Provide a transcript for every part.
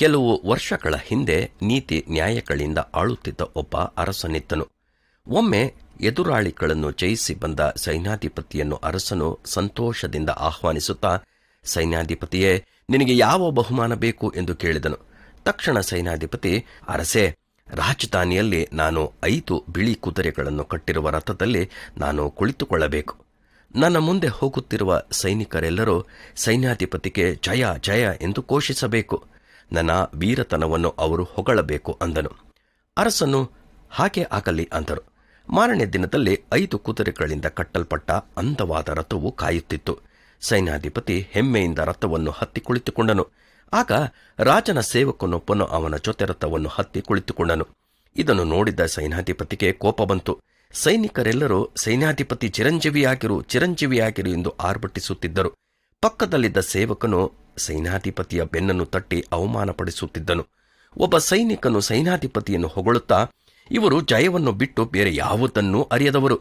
ಕೆಲವು ವರ್ಷಗಳ ಹಿಂದೆ ನೀತಿ ನ್ಯಾಯಗಳಿಂದ ಆಳುತ್ತಿದ್ದ ಒಬ್ಬ ಅರಸನಿದ್ದನು. ಒಮ್ಮೆ ಎದುರಾಳಿಗಳನ್ನು ಜಯಿಸಿ ಬಂದ ಸೈನ್ಯಾಧಿಪತಿಯನ್ನು ಅರಸನು ಸಂತೋಷದಿಂದ ಆಹ್ವಾನಿಸುತ್ತಾ, ಸೈನ್ಯಾಧಿಪತಿಯೇ, ನಿನಗೆ ಯಾವ ಬಹುಮಾನ ಬೇಕು ಎಂದು ಕೇಳಿದನು. ತಕ್ಷಣ ಸೈನ್ಯಾಧಿಪತಿ, ಅರಸೇ, ರಾಜಧಾನಿಯಲ್ಲಿ ನಾನು 5 ಬಿಳಿ ಕುದುರೆಗಳನ್ನು ಕಟ್ಟಿರುವ ರಥದಲ್ಲಿ ನಾನು ಕುಳಿತುಕೊಳ್ಳಬೇಕು. ನನ್ನ ಮುಂದೆ ಹೋಗುತ್ತಿರುವ ಸೈನಿಕರೆಲ್ಲರೂ ಸೈನ್ಯಾಧಿಪತಿಗೆ ಜಯ ಜಯ ಎಂದು ಘೋಷಿಸಬೇಕು. ನನ್ನ ವೀರತನವನ್ನು ಅವರು ಹೊಗಳಬೇಕು ಅಂದನು. ಅರಸನು ಹಾಗೆ ಆಗಲಿ ಅಂದರು. ಮಾರನೇ ದಿನದಲ್ಲಿ 5 ಕುದುರೆಗಳಿಂದ ಕಟ್ಟಲ್ಪಟ್ಟ ಅಂದವಾದ ರಥವು ಕಾಯುತ್ತಿತ್ತು. ಸೈನ್ಯಾಧಿಪತಿ ಹೆಮ್ಮೆಯಿಂದ ರಥವನ್ನು ಹತ್ತಿ ಕುಳಿತುಕೊಂಡನು. ಆಗ ರಾಜನ ಸೇವಕನೊಬ್ಬನು ಅವನ ಜೊತೆ ರಥವನ್ನು ಹತ್ತಿ ಕುಳಿತುಕೊಂಡನು. ಇದನ್ನು ನೋಡಿದ ಸೈನ್ಯಾಧಿಪತಿಗೆ ಕೋಪ ಬಂತು. ಸೈನಿಕರೆಲ್ಲರೂ ಸೈನ್ಯಾಧಿಪತಿ ಚಿರಂಜೀವಿಯಾಗಿರು, ಚಿರಂಜೀವಿಯಾಗಿರು ಎಂದು ಆರ್ಭಟಿಸುತ್ತಿದ್ದರು. ಪಕ್ಕದಲ್ಲಿದ್ದ ಸೇವಕನು ಸೈನ್ಯಾಧಿಪತಿಯ ಬೆನ್ನನ್ನು ತಟ್ಟಿ ಅವಮಾನಪಡಿಸುತ್ತಿದ್ದನು. ಒಬ್ಬ ಸೈನಿಕನು ಸೈನ್ಯಾಧಿಪತಿಯನ್ನು ಹೊಗಳುತ್ತಾ, ಇವರು ಜಯವನ್ನು ಬಿಟ್ಟು ಬೇರೆ ಯಾವುದನ್ನೂ ಅರಿಯದವರು,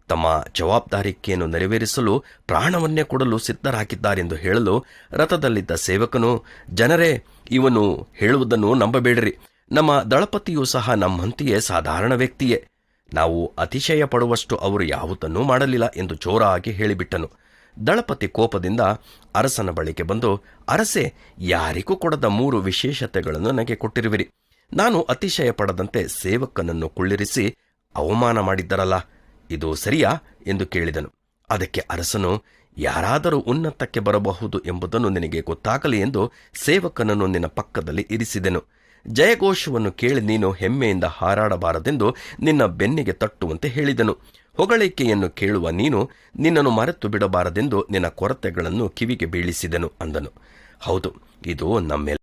ತಮ್ಮ ಜವಾಬ್ದಾರಿಕೆಯನ್ನು ನೆರವೇರಿಸಲು ಪ್ರಾಣವನ್ನೇ ಕೊಡಲು ಸಿದ್ಧರಾಗಿದ್ದಾರೆಂದು ಹೇಳಲು, ರಥದಲ್ಲಿದ್ದ ಸೇವಕನು, ಜನರೇ, ಇವನು ಹೇಳುವುದನ್ನು ನಂಬಬೇಡಿರಿ. ನಮ್ಮ ದಳಪತಿಯೂ ಸಹ ನಮ್ಮಂತೆಯೇ ಸಾಧಾರಣ ವ್ಯಕ್ತಿಯೇ. ನಾವು ಅತಿಶಯ ಪಡುವಷ್ಟು ಅವರು ಯಾವುದನ್ನೂ ಮಾಡಲಿಲ್ಲ ಎಂದು ಜೋರಾಗಿ ಹೇಳಿಬಿಟ್ಟನು. ದಳಪತಿ ಕೋಪದಿಂದ ಅರಸನ ಬಳಿಗೆ ಬಂದು, ಅರಸೇ, ಯಾರಿಗೂ ಕೊಡದ 3 ವಿಶೇಷತೆಗಳನ್ನು ನನಗೆ ಕೊಟ್ಟಿರುವಿರಿ. ನಾನು ಅತಿಶಯ ಪಡದಂತೆ ಸೇವಕನನ್ನು ಕುಳ್ಳಿರಿಸಿ ಅವಮಾನ ಮಾಡಿದ್ದರಲ್ಲ, ಇದು ಸರಿಯಾ ಎಂದು ಕೇಳಿದನು. ಅದಕ್ಕೆ ಅರಸನು, ಯಾರಾದರೂ ಉನ್ನತಕ್ಕೆ ಬರಬಹುದು ಎಂಬುದನ್ನು ನಿನಗೆ ಗೊತ್ತಾಗಲಿ ಎಂದು ಸೇವಕನನ್ನು ನಿನ್ನ ಪಕ್ಕದಲ್ಲಿ ಇರಿಸಿದೆನು. ಜಯಘೋಷವನ್ನು ಕೇಳಿ ನೀನು ಹೆಮ್ಮೆಯಿಂದ ಹಾರಾಡಬಾರದೆಂದು ನಿನ್ನ ಬೆನ್ನಿಗೆ ತಟ್ಟುವಂತೆ ಹೇಳಿದನು. ಹೊಗಳಿಕೆಯನ್ನು ಕೇಳುವ ನೀನು ನಿನ್ನನ್ನು ಮರೆತು ಬಿಡಬಾರದೆಂದು ನಿನ್ನ ಕೊರತೆಗಳನ್ನು ಕಿವಿಗೆ ಬೀಳಿಸಿದೆನು ಅಂದನು. ಹೌದು, ಇದು ನಮ್ಮೆಲ್ಲ